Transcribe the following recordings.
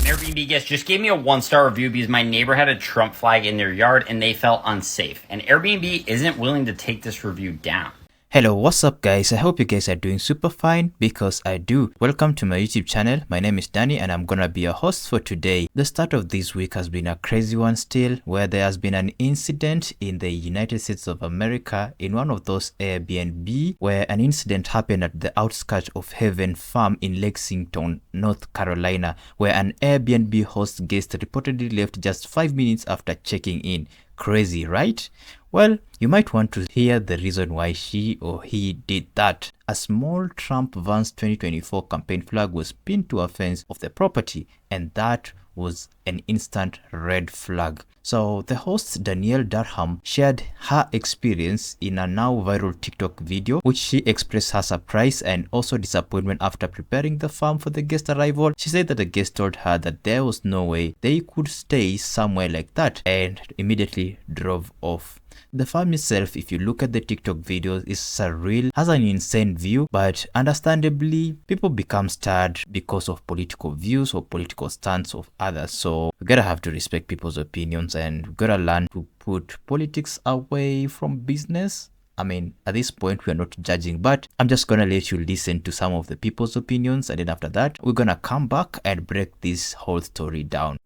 Airbnb guest just gave me a 1-star review because my neighbor had a Trump flag in their yard and they felt unsafe. And Airbnb isn't willing to take this review down. Hello, what's up guys? I hope you guys are doing super fine because I do. Welcome to my YouTube channel. My name is Danny and I'm gonna be your host for today. The start of this week has been a crazy one still, where there has been an incident in the United States of America in one of those Airbnb, where an incident happened at the outskirts of Heaven Farm in Lexington, North Carolina, where an Airbnb host guest reportedly left just 5 minutes after checking in. Crazy, right? Well, you might want to hear the reason why she or he did that. A small Trump Vance 2024 campaign flag was pinned to a fence of the property, and that was an instant red flag. So the host Danielle Durham shared her experience in a now viral TikTok video, which she expressed her surprise and also disappointment after preparing the farm for the guest arrival. She said that the guest told her that there was no way they could stay somewhere like that and immediately drove off. The farm itself, if you look at the TikTok videos, is surreal, has an insane view, but understandably, people become stirred because of political views or political stance of others. So we gotta have to respect people's opinions and we gotta learn to put politics away from business. I mean, at this point, we are not judging, but I'm just gonna let you listen to some of the people's opinions, and then after that, we're gonna come back and break this whole story down.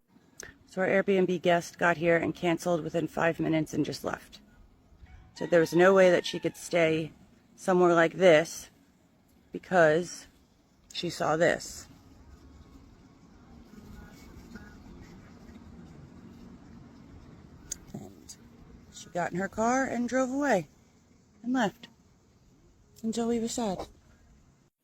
So our Airbnb guest got here and canceled within 5 minutes and just left. So there was no way that she could stay somewhere like this because she saw this. And she got in her car and drove away and left until we were sad.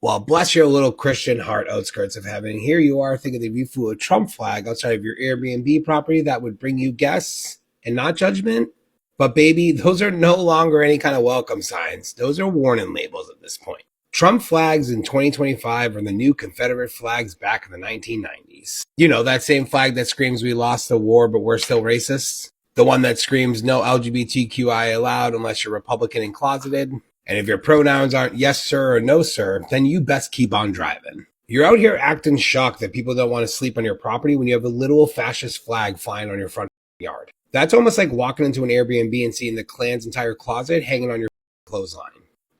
Well, bless your little Christian heart, outskirts of heaven. Here you are thinking that if you flew a Trump flag outside of your Airbnb property, that would bring you guests and not judgment. But baby, those are no longer any kind of welcome signs. Those are warning labels at this point. Trump flags in 2025 are the new Confederate flags back in the 1990s. You know, that same flag that screams we lost the war, but we're still racists. The one that screams no LGBTQI allowed unless you're Republican and closeted. And if your pronouns aren't yes, sir, or no, sir, then you best keep on driving. You're out here acting shocked that people don't want to sleep on your property when you have a literal fascist flag flying on your front yard. That's almost like walking into an Airbnb and seeing the Klan's entire closet hanging on your clothesline.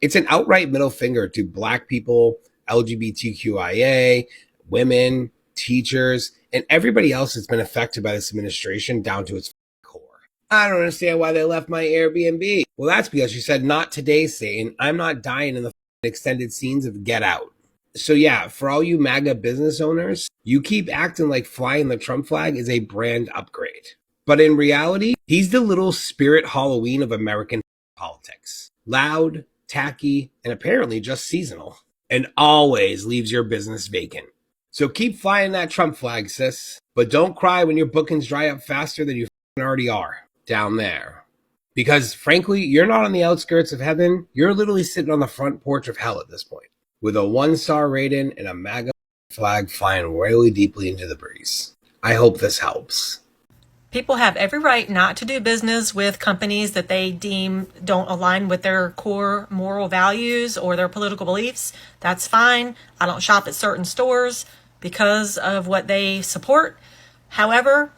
It's an outright middle finger to Black people, LGBTQIA, women, teachers, and everybody else that's been affected by this administration down to its core. I don't understand why they left my Airbnb. Well, that's because you said, not today, Satan. I'm not dying in the extended scenes of Get Out. So yeah, for all you MAGA business owners, you keep acting like flying the Trump flag is a brand upgrade. But in reality, he's the little spirit Halloween of American politics. Loud, tacky, and apparently just seasonal. And always leaves your business vacant. So keep flying that Trump flag, sis. But don't cry when your bookings dry up faster than you already are down there. Because frankly, you're not on the outskirts of heaven. You're literally sitting on the front porch of hell at this point. With a 1-star rating and a MAGA flag flying really deeply into the breeze. I hope this helps. People have every right not to do business with companies that they deem don't align with their core moral values or their political beliefs. That's fine. I don't shop at certain stores because of what they support. However,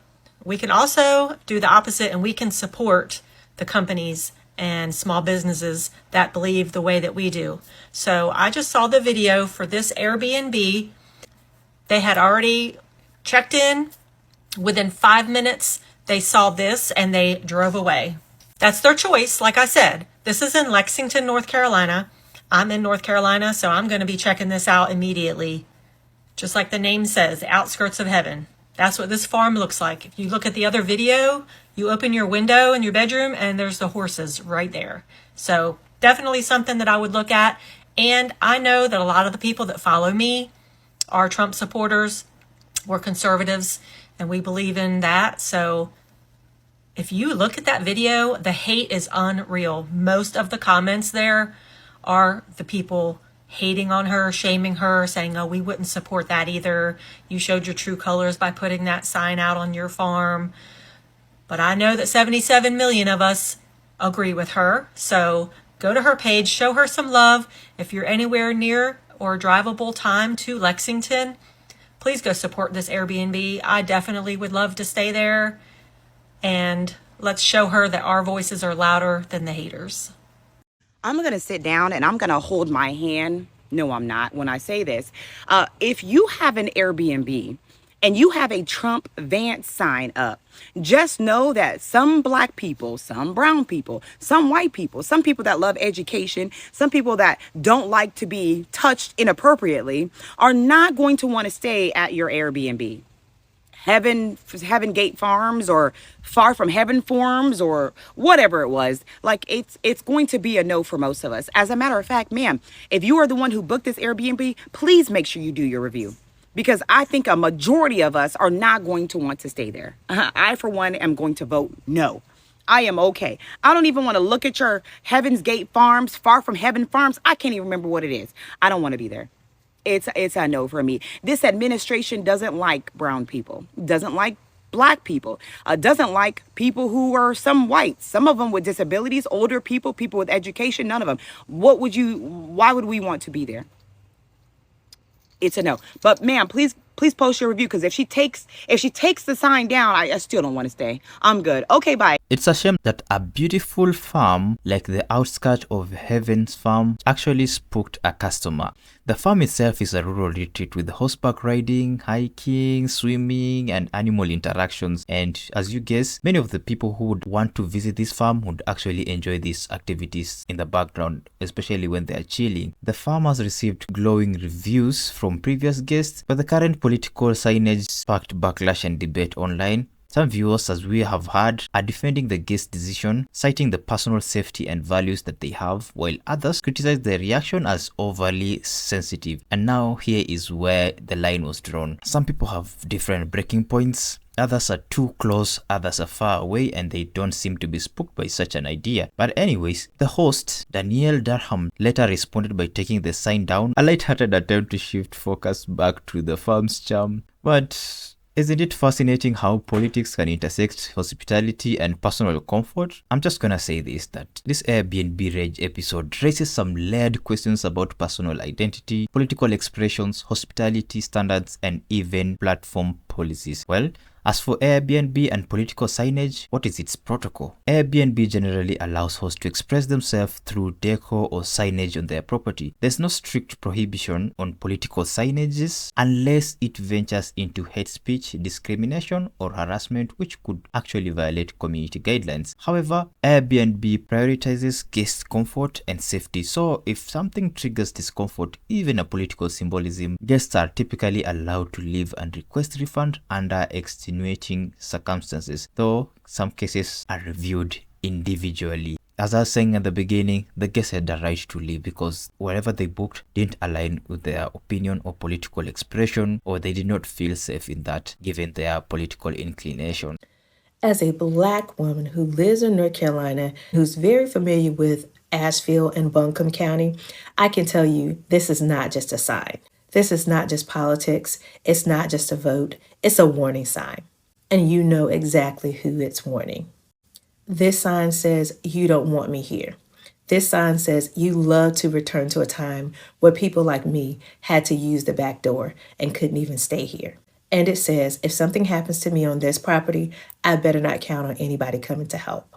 we can also do the opposite, and we can support the companies and small businesses that believe the way that we do. So I just saw the video for this Airbnb. They had already checked in. Within 5 minutes, they saw this and they drove away. That's their choice. Like I said, this is in Lexington, North Carolina. I'm in North Carolina, so I'm going to be checking this out immediately. Just like the name says, the outskirts of heaven. That's what this farm looks like. If you look at the other video, you open your window in your bedroom and there's the horses right there. So definitely something that I would look at. And I know that a lot of the people that follow me are Trump supporters. We're conservatives and we believe in that. So if you look at that video, the hate is unreal. Most of the comments there are the people hating on her, shaming her, saying, oh, we wouldn't support that either. You showed your true colors by putting that sign out on your farm. But I know that 77 million of us agree with her. So go to her page, show her some love. If you're anywhere near or drivable time to Lexington, please go support this Airbnb. I definitely would love to stay there. And let's show her that our voices are louder than the haters. I'm going to sit down and I'm going to hold my hand. No, I'm not when I say this. If you have an Airbnb and you have a Trump Vance sign up, just know that some black people, some brown people, some white people, some people that love education, some people that don't like to be touched inappropriately are not going to want to stay at your Airbnb. Heaven Gate Farms or Far From Heaven Farms or whatever it was, like it's going to be a no for most of us. As a matter of fact, ma'am, if you are the one who booked this Airbnb, please make sure you do your review, because I think a majority of us are not going to want to stay there. I, for one, am going to vote no. I am okay. I don't even want to look at your Heaven's Gate Farms, Far From Heaven Farms. I can't even remember what it is. I don't want to be there. It's a no for me. This administration doesn't like brown people, doesn't like black people, doesn't like people who are some white, some of them with disabilities, older people, people with education, none of them. Why would we want to be there? It's a no. But ma'am, please post your review, because if she takes the sign down, I still don't want to stay. I'm good. Okay, bye. It's a shame that a beautiful farm like the outskirts of Heaven's Farm actually spooked a customer. The farm itself is a rural retreat with horseback riding, hiking, swimming, and animal interactions. And as you guess, many of the people who would want to visit this farm would actually enjoy these activities in the background, especially when they are chilling. The farm has received glowing reviews from previous guests, but the current political signage sparked backlash and debate online. Some viewers, as we have heard, are defending the guest's decision, citing the personal safety and values that they have, while others criticize the reaction as overly sensitive. And now here is where the line was drawn. Some people have different breaking points. Others are too close, others are far away, and they don't seem to be spooked by such an idea. But anyways, the host, Danielle Durham, later responded by taking the sign down, a light-hearted attempt to shift focus back to the farm's charm. But isn't it fascinating how politics can intersect hospitality and personal comfort? I'm just gonna say this, that this Airbnb Rage episode raises some layered questions about personal identity, political expressions, hospitality standards, and even platform policies. Well, as for Airbnb and political signage, what is its protocol? Airbnb generally allows hosts to express themselves through decor or signage on their property. There's no strict prohibition on political signages unless it ventures into hate speech, discrimination, or harassment, which could actually violate community guidelines. However, Airbnb prioritizes guest comfort and safety, so if something triggers discomfort, even a political symbolism, guests are typically allowed to leave and request refund under extenuating circumstances, though some cases are reviewed individually. As I was saying at the beginning, the guests had the right to leave because whatever they booked didn't align with their opinion or political expression, or they did not feel safe in that given their political inclination. As a Black woman who lives in North Carolina, who's very familiar with Asheville and Buncombe County, I can tell you this is not just a sign. This is not just politics. It's not just a vote. It's a warning sign. And you know exactly who it's warning. This sign says, you don't want me here. This sign says, you love to return to a time where people like me had to use the back door and couldn't even stay here. And it says, if something happens to me on this property, I better not count on anybody coming to help.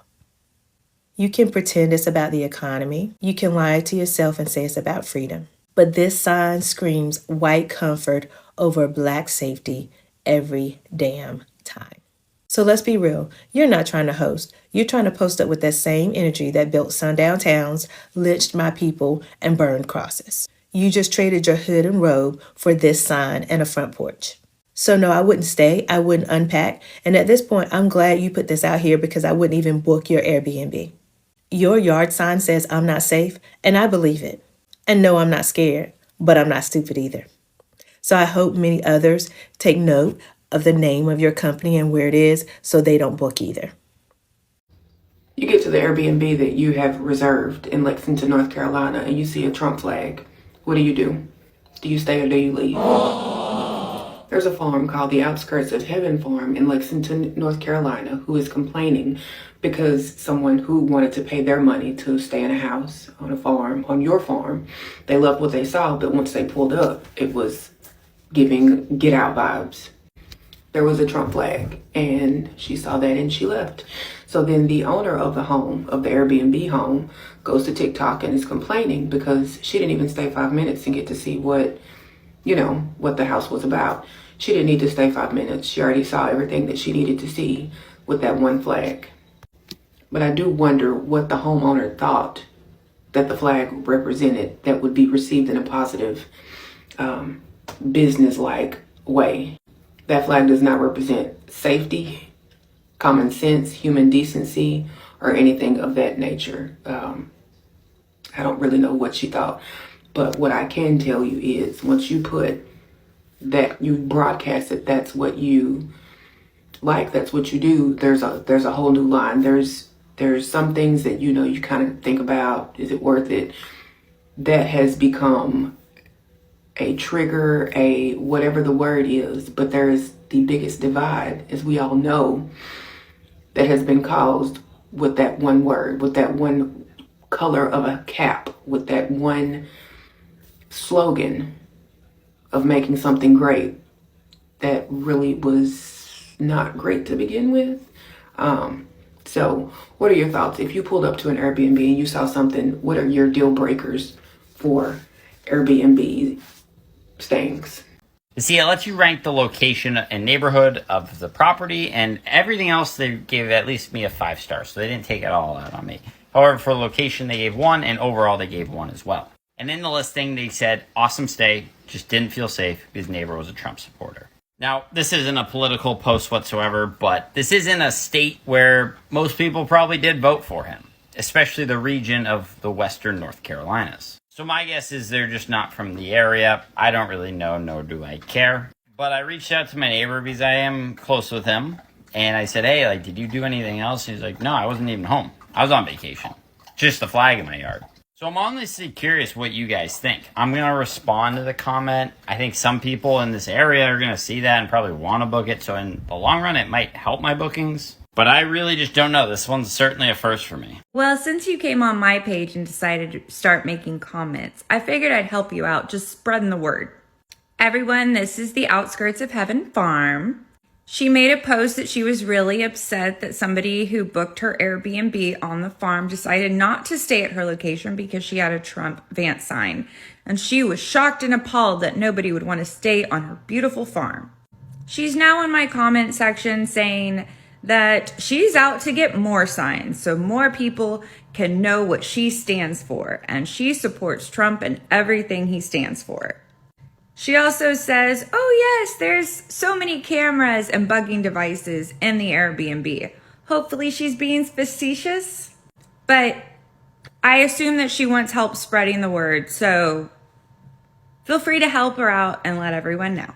You can pretend it's about the economy. You can lie to yourself and say it's about freedom. But this sign screams white comfort over Black safety every damn time. So let's be real. You're not trying to host. You're trying to post up with that same energy that built sundown towns, lynched my people, and burned crosses. You just traded your hood and robe for this sign and a front porch. So no, I wouldn't stay. I wouldn't unpack. And at this point, I'm glad you put this out here because I wouldn't even book your Airbnb. Your yard sign says I'm not safe, and I believe it. And no, I'm not scared, but I'm not stupid either. So I hope many others take note of the name of your company and where it is so they don't book either. You get to the Airbnb that you have reserved in Lexington, North Carolina, and you see a Trump flag. What do? Do you stay or do you leave? There's a farm called the Outskirts of Heaven Farm in Lexington, North Carolina, who is complaining because someone who wanted to pay their money to stay in a house on a farm, on your farm, they loved what they saw, but once they pulled up, it was giving get out vibes. There was a Trump flag, and she saw that and she left. So then the owner of the home, of the Airbnb home, goes to TikTok and is complaining because she didn't even stay 5 minutes and get to see what the house was about. She didn't need to stay 5 minutes. She already saw everything that she needed to see with that one flag. But I do wonder what the homeowner thought that the flag represented that would be received in a positive, business-like way. That flag does not represent safety, common sense, human decency, or anything of that nature. I don't really know what she thought. But what I can tell you is once you put that, you broadcast it, that's what you like, that's what you do, there's a whole new line. There's some things that you kind of think about, is it worth it? That has become a trigger, a whatever the word is, but there is the biggest divide, as we all know, that has been caused with that one word, with that one color of a cap, with that one slogan of making something great that really was not great to begin with. So what are your thoughts? If you pulled up to an Airbnb and you saw something, what are your deal breakers for Airbnb stayings? See, it lets you rank the location and neighborhood of the property, and everything else they gave at least me a 5 star, so they didn't take it all out on me. However, for location they gave 1, and overall they gave 1 as well. And in the listing they said, awesome stay, just didn't feel safe because neighbor was a Trump supporter. Now, this isn't a political post whatsoever, but this is in a state where most people probably did vote for him, especially the region of the western North Carolinas. So my guess is they're just not from the area. I don't really know, nor do I care. But I reached out to my neighbor because I am close with him. And I said, hey, did you do anything else? He's like, no, I wasn't even home. I was on vacation. Just a flag in my yard. So I'm honestly curious what you guys think. I'm going to respond to the comment. I think some people in this area are going to see that and probably want to book it. So in the long run, it might help my bookings. But I really just don't know. This one's certainly a first for me. Well, since you came on my page and decided to start making comments, I figured I'd help you out, just spreading the word. Everyone, this is the Outskirts of Heaven farm. She made a post that she was really upset that somebody who booked her Airbnb on the farm decided not to stay at her location because she had a Trump Vance sign. And she was shocked and appalled that nobody would want to stay on her beautiful farm. She's now in my comment section saying that she's out to get more signs so more people can know what she stands for, and she supports Trump and everything he stands for. She also says, oh yes, there's so many cameras and bugging devices in the Airbnb. Hopefully she's being facetious, but I assume that she wants help spreading the word, so feel free to help her out and let everyone know.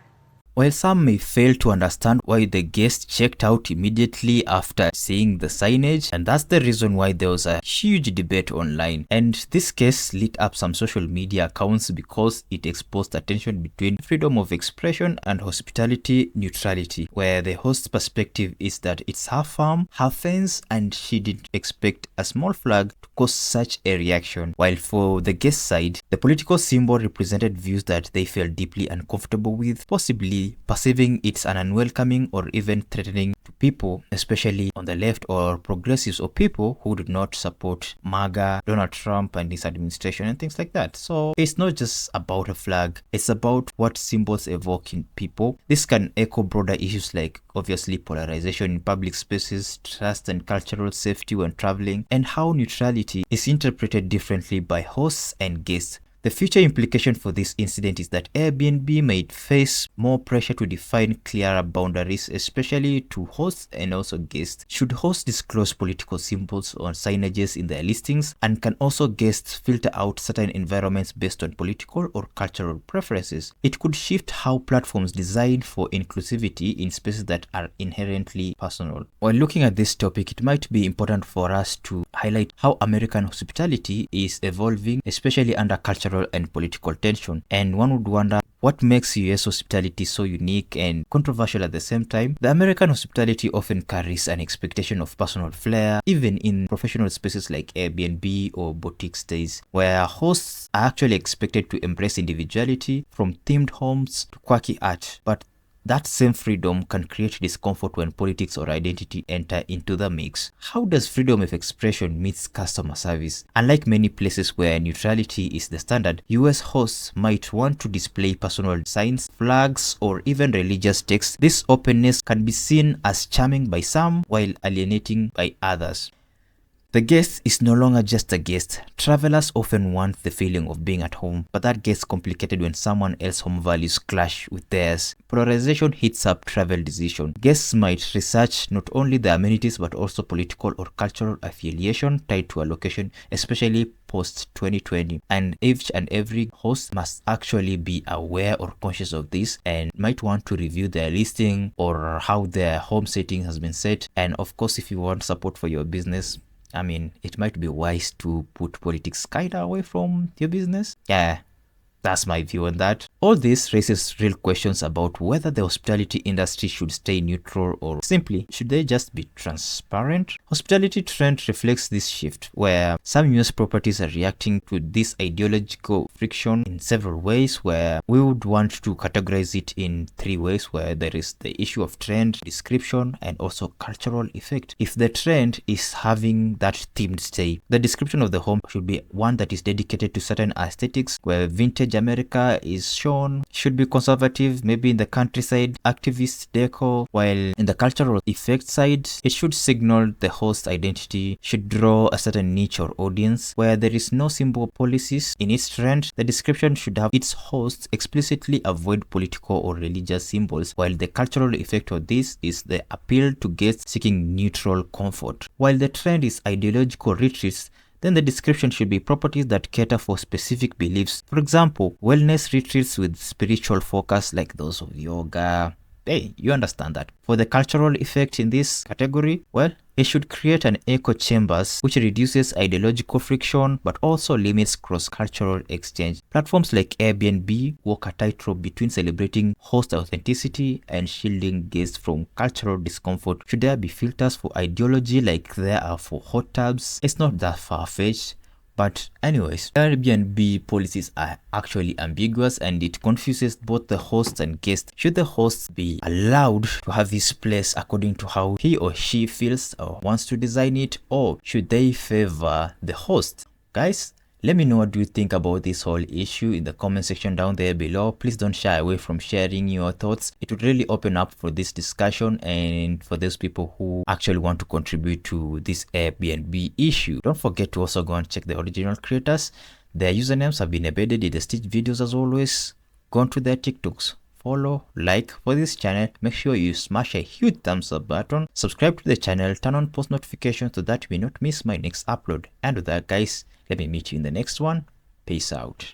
While some may fail to understand why the guest checked out immediately after seeing the signage, and that's the reason why there was a huge debate online. And this case lit up some social media accounts because it exposed the tension between freedom of expression and hospitality neutrality, where the host's perspective is that it's her farm, her fence, and she didn't expect a small flag to cause such a reaction. While for the guest side, the political symbol represented views that they felt deeply uncomfortable with, possibly perceiving it's an unwelcoming or even threatening to people, especially on the left or progressives or people who do not support MAGA, Donald Trump and his administration and things like that. So it's not just about a flag, it's about what symbols evoke in people. This can echo broader issues like obviously polarization in public spaces, trust and cultural safety when traveling, and how neutrality is interpreted differently by hosts and guests. The future implication for this incident is that Airbnb might face more pressure to define clearer boundaries, especially to hosts and also guests. Should hosts disclose political symbols on signages in their listings, and can also guests filter out certain environments based on political or cultural preferences? It could shift how platforms design for inclusivity in spaces that are inherently personal. While looking at this topic, it might be important for us to highlight how American hospitality is evolving, especially under cultural and political tension. And one would wonder, What makes US hospitality so unique and controversial at the same time? The American hospitality often carries an expectation of personal flair, even in professional spaces like Airbnb or boutique stays, where hosts are actually expected to embrace individuality, from themed homes to quirky art. But that same freedom can create discomfort when politics or identity enter into the mix. How does freedom of expression meet customer service? Unlike many places where neutrality is the standard, US hosts might want to display personal signs, flags, or even religious texts. This openness can be seen as charming by some while alienating by others. The guest is no longer just a guest. Travelers often want the feeling of being at home, but that gets complicated when someone else's home values clash with theirs. Polarization hits up travel decisions. Guests might research not only the amenities but also political or cultural affiliation tied to a location, especially post 2020. And each and every host must actually be aware or conscious of this and might want to review their listing or how their home setting has been set. And of course, if you want support for your business, I mean, it might be wise to put politics kind of away from your business. Yeah, that's my view on that. All this raises real questions about whether the hospitality industry should stay neutral or simply should they just be transparent. Hospitality trend reflects this shift, where some US properties are reacting to this ideological friction in several ways, where we would want to categorize it in three ways, where there is the issue of trend, description, and also cultural effect. If the trend is having that themed stay, the description of the home should be one that is dedicated to certain aesthetics, where vintage America is shown, should be conservative, maybe in the countryside, activist decor, while in the cultural effect side, it should signal the host identity, should draw a certain niche or audience. Where there is no symbol policies in its trend, the description should have its hosts explicitly avoid political or religious symbols, while the cultural effect of this is the appeal to guests seeking neutral comfort. While the trend is ideological retreats, then the description should be properties that cater for specific beliefs. For example, wellness retreats with spiritual focus like those of yoga. Hey, you understand that. For the cultural effect in this category, well, it should create an echo chambers which reduces ideological friction but also limits cross-cultural exchange. Platforms like Airbnb walk a tightrope between celebrating host authenticity and shielding guests from cultural discomfort. Should there be filters for ideology like there are for hot tubs? It's not that far-fetched. But anyways, Airbnb policies are actually ambiguous and it confuses both the hosts and guests. Should the host be allowed to have his place according to how he or she feels or wants to design it, or should they favor the host? Guys, let me know what do you think about this whole issue in the comment section down there below. Please don't shy away from sharing your thoughts. It would really open up for this discussion and for those people who actually want to contribute to this Airbnb issue. Don't forget to also go and check the original creators. Their usernames have been embedded in the stitch videos as always. Go on to their TikToks. Follow, like for this channel. Make sure you smash a huge thumbs up button. Subscribe to the channel. Turn on post notifications so that you may not miss my next upload. And with that, guys, let me meet you in the next one. Peace out.